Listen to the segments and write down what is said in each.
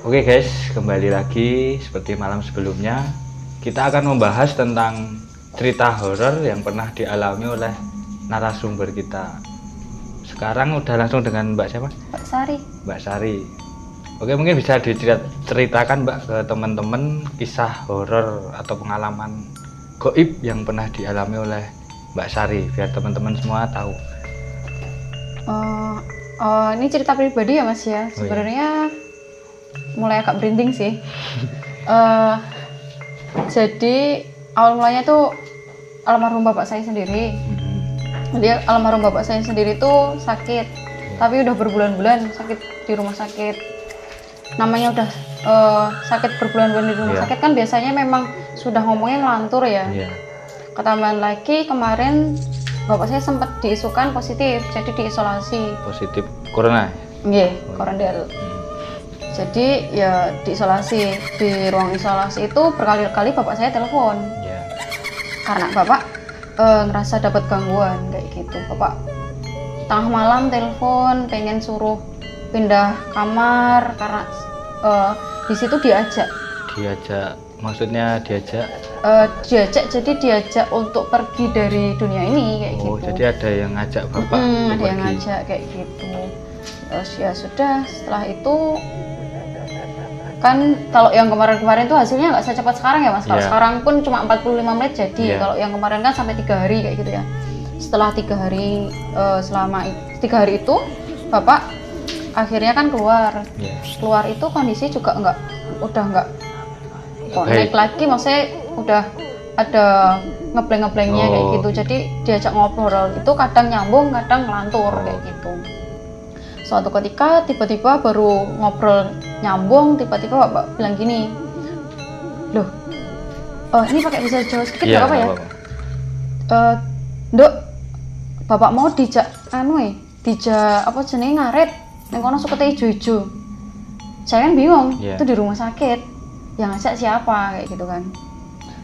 Oke guys, kembali lagi seperti malam sebelumnya. Kita akan membahas tentang cerita horor yang pernah dialami oleh narasumber kita. Sekarang udah langsung dengan Mbak siapa? Mbak Sari. Mbak Sari. Oke, mungkin bisa diceritakan Mbak ke teman-teman kisah horor atau pengalaman gaib yang pernah dialami oleh Mbak Sari biar teman-teman semua tahu. Ini cerita pribadi ya Mas ya. Sebenarnya mulai agak merinding sih. Jadi awal mulanya tuh almarhum bapak saya sendiri. Dia almarhum bapak saya sendiri tuh sakit, tapi udah berbulan-bulan sakit di rumah sakit. Namanya udah sakit berbulan-bulan di rumah sakit kan biasanya memang sudah ngomongnya ngelantur ya. Ketambahan lagi kemarin bapak saya sempat diisukan positif, jadi diisolasi. Positif corona? Iya, corona. Jadi ya diisolasi, di ruang isolasi itu berkali-kali bapak saya telepon. Karena bapak ngerasa dapat gangguan kayak gitu. Bapak tengah malam telepon pengen suruh pindah kamar karena di situ diajak maksudnya diajak jadi diajak untuk pergi dari dunia ini kayak gitu. Jadi ada yang ngajak bapak ada yang ngajak kayak gitu. Terus ya sudah, setelah itu kan kalau yang kemarin-kemarin tuh hasilnya nggak secepat sekarang ya Mas. Kalau sekarang pun cuma 45 menit jadi. Kalau yang kemarin kan sampai 3 hari kayak gitu ya. Setelah 3 hari, selama 3 hari itu bapak akhirnya kan keluar. Keluar itu kondisi juga udah nggak connect lagi, maksudnya udah ada ngebleng-ngeblengnya kayak gitu. Jadi diajak ngobrol itu kadang nyambung, kadang ngelantur kayak gitu. Suatu ketika tiba-tiba baru ngobrol nyambung, tiba-tiba bapak bilang gini, loh, ini pakai bahasa Jawa sedikit nggak apa ya? Nduk, bapak mau dijak apa jenenge ngaret, neng kono sukete ijo-ijo. Saya kan bingung, itu di rumah sakit, yang ngajak siapa kayak gitu kan.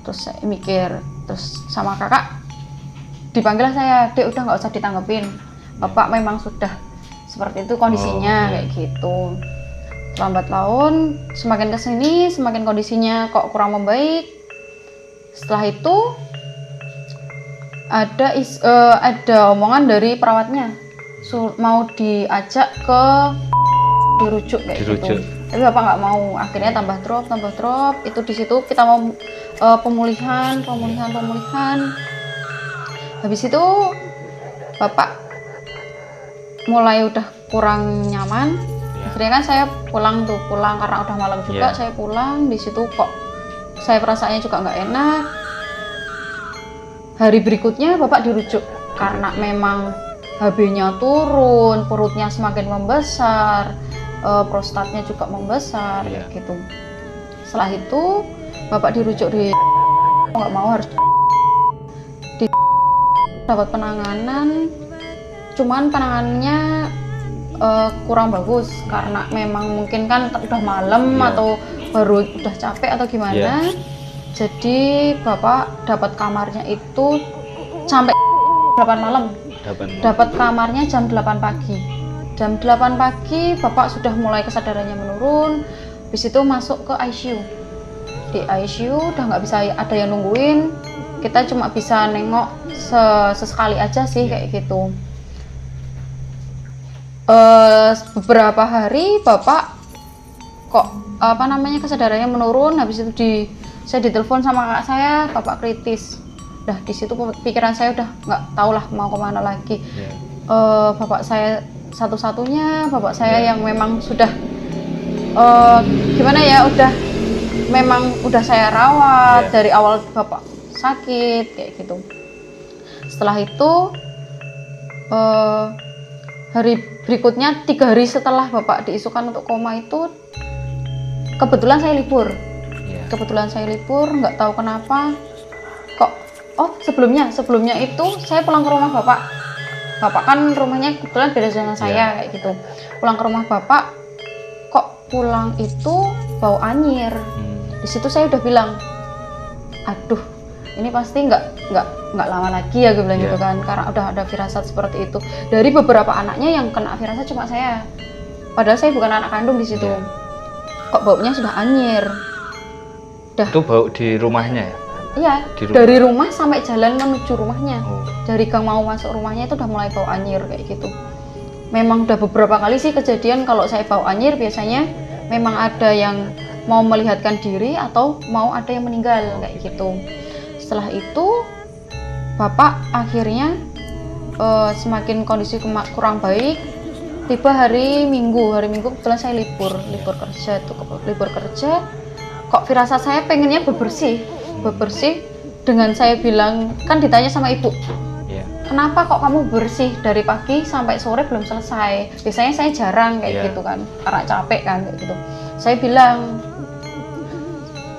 Terus saya mikir, terus sama kakak dipanggil saya, Dek udah nggak usah ditanggepin, bapak memang sudah seperti itu kondisinya kayak gitu. Lambat laun semakin kesini semakin kondisinya kok kurang membaik. Setelah itu ada omongan dari perawatnya mau diajak ke dirujuk kayak gitu. Tapi bapak nggak mau, akhirnya tambah drop. Itu di situ kita mau pemulihan. Habis itu bapak mulai udah kurang nyaman. Akhirnya kan saya pulang karena udah malam juga. Saya pulang, di situ kok saya perasaannya juga nggak enak. Hari berikutnya bapak dirujuk karena memang HB-nya turun, perutnya semakin membesar, prostatnya juga membesar kayak gitu. Setelah itu bapak dirujuk di nggak mau harus dapat penanganan, cuman penanganannya kurang bagus karena memang mungkin kan udah malam atau baru udah capek atau gimana. Jadi bapak dapat kamarnya itu sampai 8 malam. Dapat kamarnya jam 8 pagi. Jam 8 pagi bapak sudah mulai kesadarannya menurun. Habis itu masuk ke ICU. Di ICU udah nggak bisa ada yang nungguin. Kita cuma bisa nengok sesekali aja sih kayak gitu. Beberapa hari bapak kok kesadarannya menurun. Habis itu saya ditelepon sama kakak saya, bapak kritis. Udah di situ pikiran saya udah nggak tahu lah mau kemana lagi. Bapak saya satu-satunya, bapak saya yang memang sudah udah saya rawat dari awal bapak sakit kayak gitu. Setelah itu hari berikutnya 3 hari setelah bapak diisukan untuk koma itu kebetulan saya libur. Nggak tahu kenapa kok sebelumnya itu saya pulang ke rumah bapak kan rumahnya kebetulan beda dengan saya kayak gitu. Pulang ke rumah bapak kok pulang itu bau anyir. Di situ saya udah bilang, aduh ini pasti nggak lama lagi ya, gue bilang gitu kan, karena udah ada firasat seperti itu. Dari beberapa anaknya yang kena firasat cuma saya, padahal saya bukan anak kandung di situ. kok baunya sudah anyir. Itu bau di rumahnya ya? Iya, dari rumah sampai jalan menuju rumahnya. Oh. Dari gang mau masuk rumahnya itu udah mulai bau anyir kayak gitu. Memang udah beberapa kali sih kejadian kalau saya bau anyir biasanya memang ada yang mau melihatkan diri atau mau ada yang meninggal kayak gitu. Setelah itu bapak akhirnya semakin kondisi kurang baik. Tiba hari Minggu kebetulan saya libur kerja. Kok firasat saya pengennya bebersih dengan saya bilang, kan ditanya sama ibu, kenapa kok kamu bersih dari pagi sampai sore belum selesai? Biasanya saya jarang kayak gitu kan, karena capek kan kayak gitu. Saya bilang,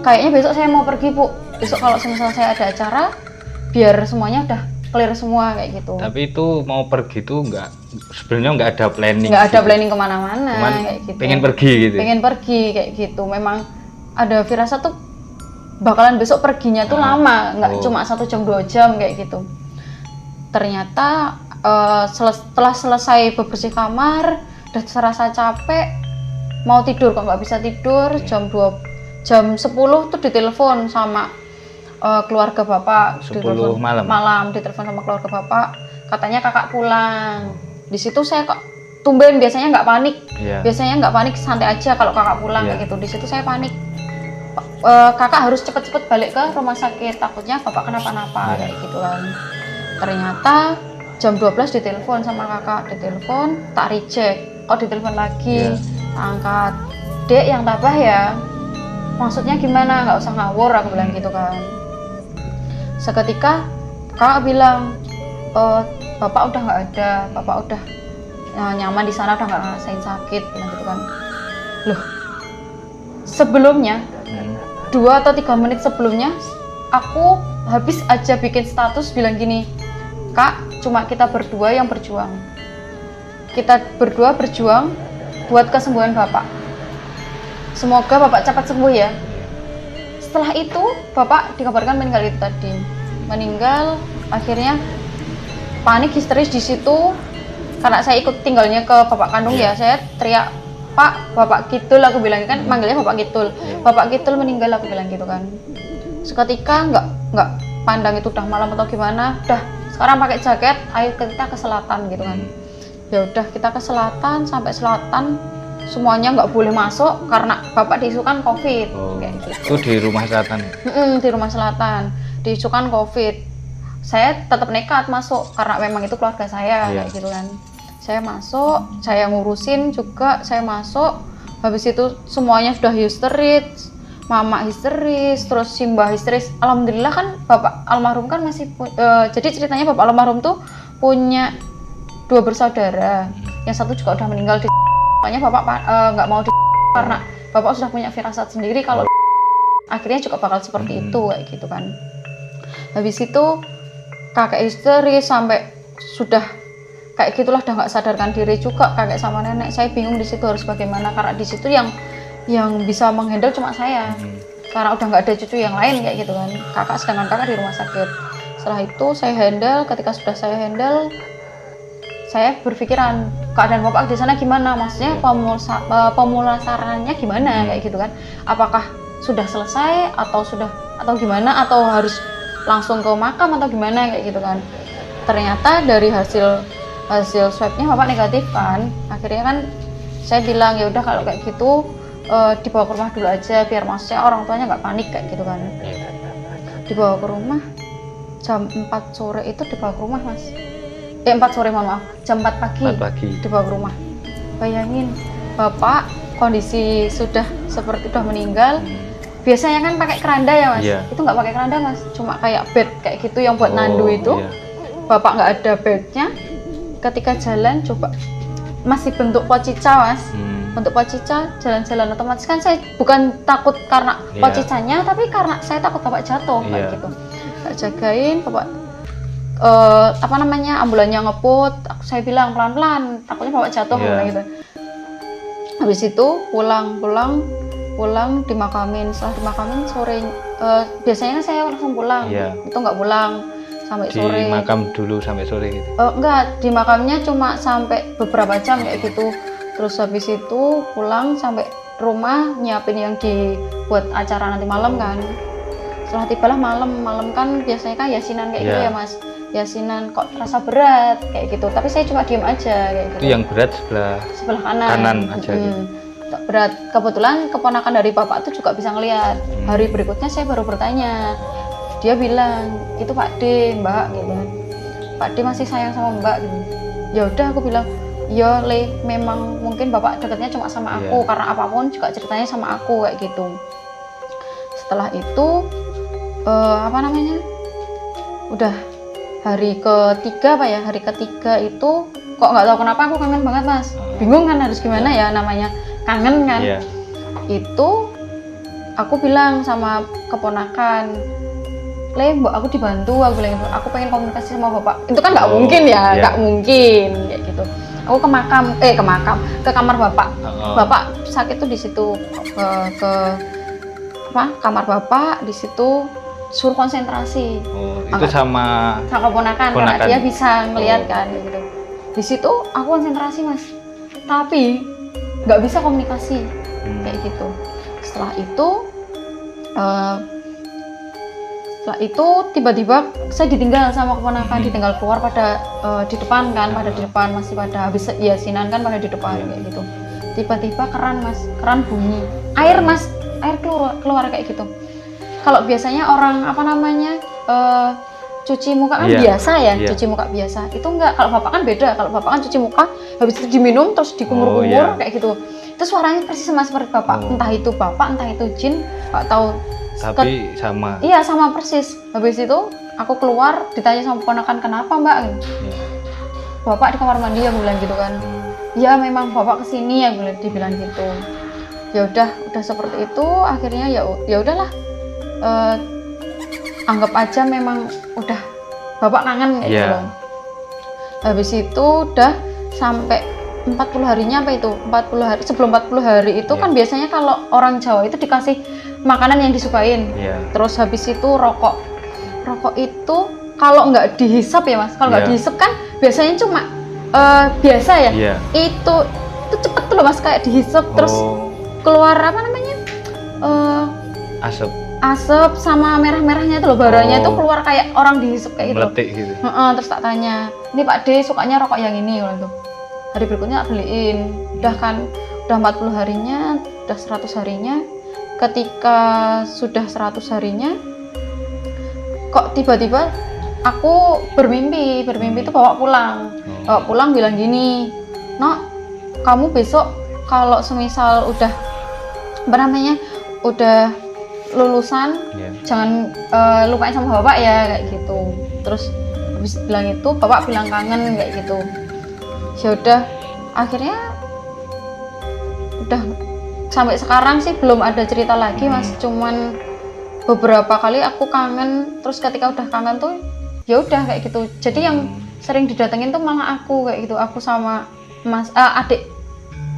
kayaknya besok saya mau pergi bu, besok kalau misalnya saya ada acara, biar semuanya udah clear semua kayak gitu. Tapi itu mau pergi tuh sebenarnya nggak ada planning. Nggak ada planning kemana-mana kayak gitu. Pengen pergi gitu. Pengen pergi kayak gitu. Memang ada firasat tuh bakalan besok perginya tuh lama, nggak cuma 1 jam 2 jam kayak gitu. Ternyata setelah selesai bebersih kamar, udah serasa capek, mau tidur kok nggak bisa tidur. Jam 10 tuh ditelepon sama keluarga bapak. 10 malam ditelepon sama keluarga bapak, katanya kakak pulang. Di situ saya kok tumben, biasanya nggak panik. Biasanya nggak panik, santai aja kalau kakak pulang kayak gitu. Di situ saya panik. Kakak harus cepet-cepet balik ke rumah sakit, takutnya bapak kenapa-napa kayak gitu kan. Ternyata jam 12 ditelepon sama kakak, tak reject, kok ditelepon lagi, tak angkat. Dek, yang tabah ya, maksudnya gimana, nggak usah ngawur, aku bilang gitu kan. Seketika kakak bilang, bapak udah nggak ada, bapak udah nyaman di sana, udah nggak ngerasain sakit, bilang gitu kan. Loh, sebelumnya 2 atau 3 menit sebelumnya aku habis aja bikin status bilang gini, kak, cuma kita berdua yang berjuang, kita berdua berjuang buat kesembuhan bapak, semoga bapak cepat sembuh ya. Setelah itu bapak dikabarkan meninggal itu tadi, meninggal. Akhirnya panik histeris di situ karena saya ikut tinggalnya ke bapak kandung ya. Saya teriak, Pak, Bapak Kidul, aku bilang kan, manggilnya Bapak Kidul. Bapak Kidul meninggal, aku bilang gitu kan. Seketika nggak pandang itu udah malam atau gimana, udah sekarang pakai jaket, ayo kita ke selatan gitu kan. Ya udah kita ke selatan, sampai selatan semuanya nggak boleh masuk karena bapak diisukan COVID kayak gitu. Itu di rumah selatan? Di rumah selatan diisukan COVID. Saya tetap nekat masuk karena memang itu keluarga saya kayak gitu kan. Saya masuk, saya ngurusin juga, saya masuk. Habis itu semuanya sudah histeris, mama histeris, terus Simba histeris. Alhamdulillah kan bapak almarhum kan masih jadi ceritanya bapak almarhum tuh punya 2 bersaudara. Yang satu juga udah meninggal di makanya bapak nggak mau di karena bapak sudah punya firasat sendiri kalau akhirnya juga bakal seperti itu kayak gitu kan. Habis itu kakek histeris sampai sudah kayak gitulah, udah nggak sadarkan diri juga kakek sama nenek. Saya bingung di situ harus bagaimana karena di situ yang bisa menghandle cuma saya karena udah nggak ada cucu yang lain kayak gitu kan. Sedangkan kakak di rumah sakit. Setelah itu saya handle. Ketika sudah saya handle, saya berpikiran keadaan bapak di sana gimana, maksudnya pemulasarannya gimana kayak gitu kan. Apakah sudah selesai atau gimana, atau harus langsung ke makam atau gimana kayak gitu kan. Ternyata dari hasil swabnya bapak negatif kan. Akhirnya kan saya bilang ya udah kalau kayak gitu dibawa ke rumah dulu aja biar maksudnya orang tuanya nggak panik kayak gitu kan. Dibawa ke rumah jam 4 sore itu dibawa ke rumah mas. 4 sore mohon maaf, jam 4 pagi dibawa ke rumah. Bayangin bapak kondisi sudah seperti udah meninggal. Biasanya kan pakai keranda ya mas, itu nggak pakai keranda mas, cuma kayak bed kayak gitu yang buat nandu itu. Bapak nggak ada bednya. Ketika jalan coba masih bentuk pocica mas, bentuk pocica, jalan-jalan otomatis kan saya bukan takut karena pocicanya, tapi karena saya takut bapak jatuh kayak gitu. Tak jagain bapak ambulannya ngebut, saya bilang pelan-pelan takutnya bapak jatuh gitu. Habis itu pulang dimakamin. Setelah dimakamin sore biasanya saya langsung pulang, itu nggak pulang sampai sore. Di makam dulu sampai sore gitu? Enggak, di makamnya cuma sampai beberapa jam kayak gitu. Terus habis itu pulang sampai rumah nyiapin yang dibuat acara nanti malam kan. Setelah tibalah malam kan biasanya kan yasinan kayak gitu ya Mas. Yasinan kok terasa berat kayak gitu. Tapi saya cuma diem aja kayak gitu. Itu yang berat sebelah kanan aja gitu. Berat. Kebetulan keponakan dari bapak tuh juga bisa ngelihat. Hari berikutnya saya baru bertanya. Dia bilang, itu Pak D, Mbak gitu. Pak D masih sayang sama Mbak gitu. Ya udah aku bilang, ya Le, memang mungkin bapak dekatnya cuma sama aku karena apapun juga ceritanya sama aku kayak gitu. Setelah itu udah hari ketiga Pak ya, hari ketiga itu kok nggak tahu kenapa aku kangen banget Mas. Bingung kan harus gimana ya, namanya kangen kan. Itu aku bilang sama keponakan, Le, Mbak aku dibantu, aku bilang gitu. Aku pengen komunikasi sama bapak. Itu kan nggak mungkin ya, nggak mungkin kayak gitu. Aku ke kamar bapak. Bapak sakit tuh di situ, ke kamar bapak di situ, suruh konsentrasi. Itu sama keponakan karena dia bisa ngelihat kan gitu. Di situ aku konsentrasi Mas, tapi nggak bisa komunikasi kayak gitu. Setelah itu tiba-tiba saya ditinggal sama keponakan, ditinggal keluar pada di depan kan, masih pada habis yasinan kan pada di depan kayak gitu. Tiba-tiba keran Mas, keran bunyi, air Mas, air keluar kayak gitu. Kalau biasanya orang cuci muka kan biasa ya, cuci muka biasa. Itu enggak, kalau bapak kan beda. Kalau bapak kan cuci muka habis itu diminum terus dikumur-kumur kayak gitu. Itu suaranya persis sama seperti bapak. Entah itu bapak, entah itu jin, nggak tahu. Tapi sama. Iya, sama persis. Habis itu aku keluar, ditanya sama ponakan, kenapa Mbak? Bapak di kamar mandi, aku bilang gitu kan. Ya memang bapak kesini, aku dibilang gitu. Ya udah seperti itu. Akhirnya ya udahlah. Anggap aja memang udah bapak kangen kayak gitu. Habis itu udah sampai 40 harinya apa itu? 40 hari, sebelum 40 hari itu kan biasanya kalau orang Jawa itu dikasih makanan yang disukain. Terus habis itu rokok itu kalau nggak dihisap ya Mas, kalau nggak dihisap kan biasanya cuma biasa ya. Itu cepet tuh loh Mas, kayak dihisap terus keluar asap sama merah-merahnya itu loh, baranya itu keluar kayak orang dihisap kayak gitu. Meletik gitu. Terus tak tanya, ini Pak D sukanya rokok yang ini gitu. Hari berikutnya beliin. Udah 40 harinya, udah 100 harinya. Ketika sudah 100 harinya, kok tiba-tiba aku bermimpi itu bapak pulang bilang gini, Nok, kamu besok kalau semisal udah udah lulusan, jangan lupain sama bapak ya kayak gitu. Terus habis bilang itu bapak bilang kangen kayak gitu. Ya udah, akhirnya udah sampai sekarang sih belum ada cerita lagi Mas. Cuman beberapa kali aku kangen, terus ketika udah kangen tuh ya udah kayak gitu. Jadi yang sering didatengin tuh malah aku kayak gitu. Aku sama adik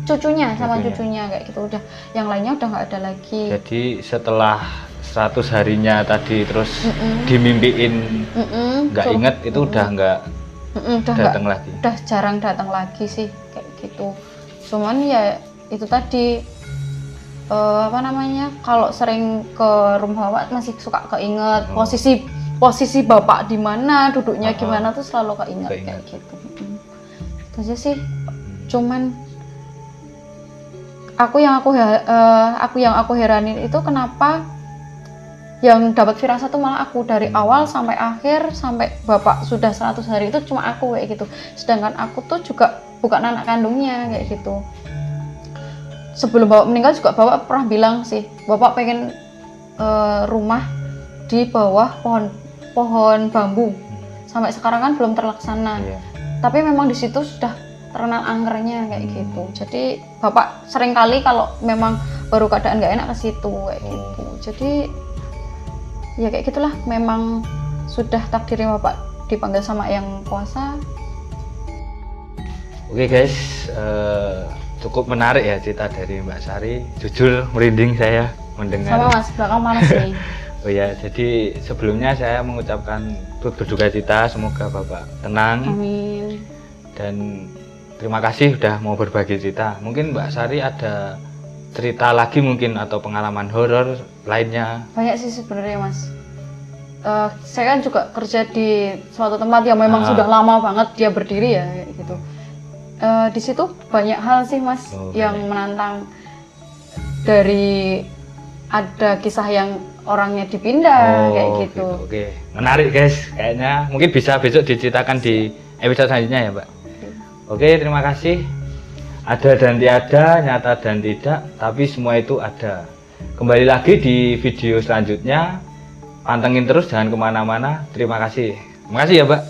cucunya kayak gitu. Udah yang lainnya udah nggak ada lagi. Jadi setelah 100 harinya tadi terus dimimpiin nggak inget itu udah nggak datang lagi. Udah jarang datang lagi sih kayak gitu. Cuman ya itu tadi kalau sering ke rumah bapak masih suka keinget posisi bapak di mana, duduknya gimana tuh selalu keinget kayak gitu. Itu aja sih. Cuman aku yang aku heranin itu kenapa yang dapat firasat tuh malah aku dari awal sampai akhir, sampai bapak sudah 100 hari itu cuma aku kayak gitu. Sedangkan aku tuh juga bukan anak kandungnya kayak gitu. Sebelum bapak meninggal juga bapak pernah bilang sih, bapak pengen rumah di bawah pohon bambu. Sampai sekarang kan belum terlaksana. Tapi memang di situ sudah terkenal angkernya kayak gitu. Jadi bapak sering kali kalau memang baru keadaan nggak enak ke situ kayak gitu. Jadi ya kayak gitulah, memang sudah takdirnya bapak dipanggil sama yang kuasa. Oke guys, cukup menarik ya cerita dari Mbak Sari. Jujur merinding saya mendengar. Sama Mas, belakang panas nih. Oh ya, jadi sebelumnya saya mengucapkan turut berduka cita, semoga bapak tenang. Amin. Dan terima kasih sudah mau berbagi cerita. Mungkin Mbak Sari ada cerita lagi mungkin atau pengalaman horor lainnya? Banyak sih sebenarnya Mas. Saya kan juga kerja di suatu tempat yang memang sudah lama banget dia berdiri ya kayak gitu. Di situ banyak hal sih Mas yang menantang, dari ada kisah yang orangnya dipindah kayak gitu. Oke, menarik guys. Kayaknya mungkin bisa besok diceritakan di episode selanjutnya ya Mbak. Oke, terima kasih. Ada dan tiada, nyata dan tidak, tapi semua itu ada. Kembali lagi di video selanjutnya. Pantengin terus, jangan kemana-mana. Terima kasih. Terima kasih ya Mbak.